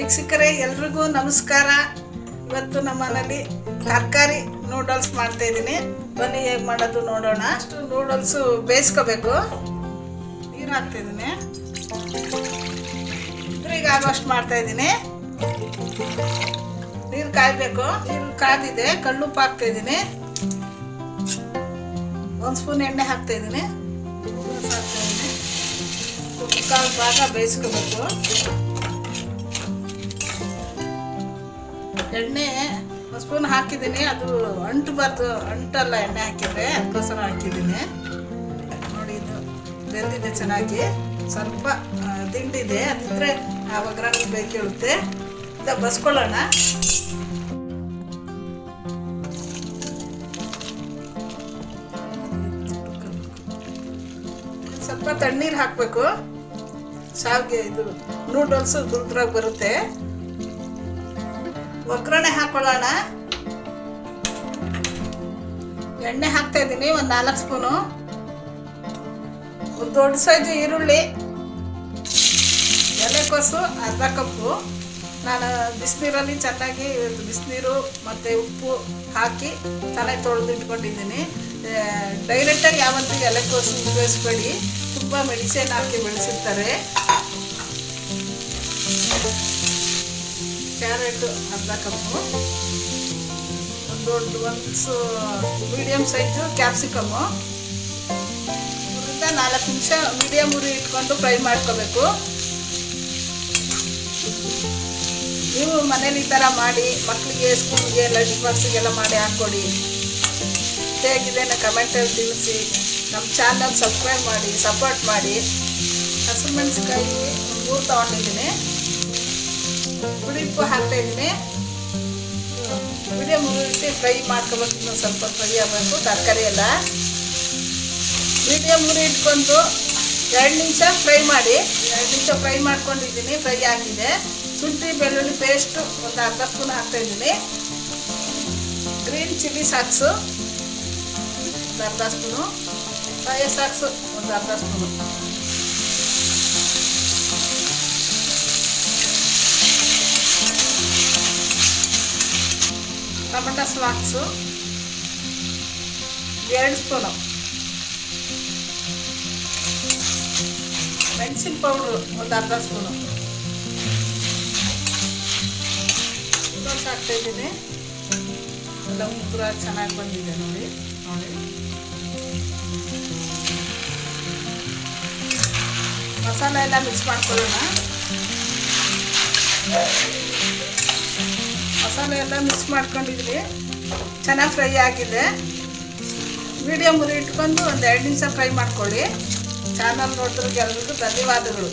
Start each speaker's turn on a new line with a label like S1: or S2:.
S1: ವೀಕ್ಷಕರೇ ಎಲ್ರಿಗೂ ನಮಸ್ಕಾರ. ಇವತ್ತು ನಮ್ಮ ಮನೆಯಲ್ಲಿ ತರಕಾರಿ ನೂಡಲ್ಸ್ ಮಾಡ್ತಾ ಇದ್ದೀನಿ. ಬನ್ನಿ ಹೇಗೆ ಮಾಡೋದು ನೋಡೋಣ. ಅಷ್ಟು ನೂಡಲ್ಸು ಬೇಯಿಸ್ಕೋಬೇಕು. ನೀರು ಹಾಕ್ತಾ ಇದ್ದೀನಿ, ಇಬ್ಬರಿಗೆ ಆಗೋಷ್ಟು ಮಾಡ್ತಾ ಇದ್ದೀನಿ. ನೀರು ಕಾಯಬೇಕು. ನೀರು ಕಾದಿದೆ, ಕಳ್ಳುಪ್ಪು ಹಾಕ್ತಾ ಇದ್ದೀನಿ. 1 ಸ್ಪೂನ್ ಎಣ್ಣೆ ಹಾಕ್ತಾ ಇದ್ದೀನಿ. ಹಾಕ್ತಾ ಇದ್ದೀನಿ. ಮುಕ್ಕಾಲು ಭಾಗ ಬೇಯಿಸ್ಕೋಬೇಕು. ಎಣ್ಣೆ 1 ಸ್ಪೂನ್ ಹಾಕಿದ್ದೀನಿ, ಅದು ಅಂಟಬಾರ್ದು, ಅಂಟಲ್ಲ ಎಣ್ಣೆ ಹಾಕಿದ್ರೆ, ಅದಕ್ಕೋಸ್ಕರ ಹಾಕಿದ್ದೀನಿ. ನೋಡಿ, ಇದು ಬೆಂದಿದೆ ಚೆನ್ನಾಗಿ. ಸ್ವಲ್ಪ ದಿಂಡಿದೆ, ಅದಿದ್ರೆ ಆ ಒಗ್ಗರಣೆ ಬೇಕಿರುತ್ತೆ. ಇದು ಬಸ್ಕೊಳ್ಳೋಣ. ಸ್ವಲ್ಪ ತಣ್ಣೀರು ಹಾಕಬೇಕು. ಶಾವಿಗೆ ಇದು ನೂಡಲ್ಸು ದುರ್ದ್ರಾಗಿ ಬರುತ್ತೆ. ಒಗ್ಗರಣೆ ಹಾಕೊಳ್ಳೋಣ. ಎಣ್ಣೆ ಹಾಕ್ತಾ ಇದ್ದೀನಿ, ಒಂದು 4 ಸ್ಪೂನು. ಒಂದು ದೊಡ್ಡ ಸೈಜು ಈರುಳ್ಳಿ, ಎಲೆಕೋಸು ಅರ್ಧ ಕಪ್ಪು. ನಾನು ಬಿಸಿನೀರಲ್ಲಿ ಚೆನ್ನಾಗಿ ಬಿಸಿನೀರು ಮತ್ತು ಉಪ್ಪು ಹಾಕಿ ಚೆನ್ನಾಗಿ ತೊಳೆದು ಇಟ್ಕೊಂಡಿದ್ದೀನಿ. ಡೈರೆಕ್ಟಾಗಿ ಯಾವತ್ತೂ ಎಲೆಕೋಸು ಉಪಯೋಗಿಸ್ಬೇಡಿ, ತುಂಬ ಮೆಡಿಸಿನ್ ಹಾಕಿ ಬೆಳೆಸಿರ್ತಾರೆ. ಕ್ಯಾರೆಟು ಅರ್ಧ ಕಪ್ಪು, ಒಂದು ಮೀಡಿಯಮ್ ಸೈಜು ಕ್ಯಾಪ್ಸಿಕಮ್ಮು. 3-4 ನಿಮಿಷ ಮೀಡಿಯಮ್ ಉರಿ ಇಟ್ಕೊಂಡು ಫ್ರೈ ಮಾಡ್ಕೋಬೇಕು. ನೀವು ಮನೇಲಿ ಈ ಥರ ಮಾಡಿ ಮಕ್ಕಳಿಗೆ ಸ್ಕೂಲ್ಗೆ ಲಂಚ್ ಬಾಕ್ಸಿಗೆಲ್ಲ ಮಾಡಿ ಹಾಕ್ಕೊಡಿ. ಹೇಗಿದೆ ಕಮೆಂಟಲ್ಲಿ ತಿಳಿಸಿ. ನಮ್ಮ ಚಾನಲ್ ಸಬ್ಸ್ಕ್ರೈಬ್ ಮಾಡಿ, ಸಪೋರ್ಟ್ ಮಾಡಿ. ಹಸಿಮೆಣಸಿನ್ಕಾಯಿ 3 ತೊಗೊಂಡಿದ್ದೀನಿ. ಪುಡಿ ಉಪ್ಪು ಹಾಕ್ತಾ ಇದ್ದೀನಿ. ಮೀಡಿಯಮ್ ಉರಿ ಫ್ರೈ ಮಾಡ್ಕೋಬೇಕು. ಇನ್ನೂ ಸ್ವಲ್ಪ ಫ್ರೈ ಆಗಬೇಕು ತರಕಾರಿ ಎಲ್ಲ. ಮೀಡಿಯಮ್ ಉರಿ ಇಟ್ಕೊಂಡು 2 ನಿಮಿಷ ಫ್ರೈ ಮಾಡಿ. 2 ನಿಮಿಷ ಫ್ರೈ ಮಾಡ್ಕೊಂಡಿದ್ದೀನಿ, ಫ್ರೈ ಆಗಿದೆ. ಶುಂಠಿ ಬೆಳ್ಳುಳ್ಳಿ ಪೇಸ್ಟು ಒಂದು ಅರ್ಧ ಸ್ಪೂನ್ ಹಾಕ್ತಾಯಿದ್ದೀನಿ. ಗ್ರೀನ್ ಚಿಲ್ಲಿ ಸಾಕ್ಸು ಒಂದು ಅರ್ಧ ಸ್ಪೂನು. ಸೋಯಾ ಸಾಕ್ಸು ಒಂದು ಅರ್ಧ ಸ್ಪೂನು. Tomato socks 2 spoon. ಮೆಣಸಿನ ಪೌಡ್ರು ಒಂದು ಅರ್ಧ ಸ್ಪೂನು. ಹಾಕ್ತಾಯಿದ್ದೀನಿ. ಎಲ್ಲ ಉಪ್ಪು ಚೆನ್ನಾಗಿ ಬಂದಿದೆ ನೋಡಿ. ಮಸಾಲೆ ಎಲ್ಲ ಮಿಕ್ಸ್ ಮಾಡ್ಕೊಳ್ಳೋಣ. ಮಸಾಲೆ ಎಲ್ಲ ಮಿಕ್ಸ್ ಮಾಡ್ಕೊಂಡಿದ್ವಿ. ಚೆನ್ನಾಗಿ ಫ್ರೈ ಆಗಿದೆ. ಮೀಡಿಯಮ್ ಉರಿ ಇಟ್ಕೊಂಡು ಒಂದು 2 ನಿಮಿಷ ಫ್ರೈ ಮಾಡ್ಕೊಳ್ಳಿ. ಚಾನಲ್ ನೋಡಿದ್ರಿಗೆ ಎಲ್ರಿಗೂ ಧನ್ಯವಾದಗಳು.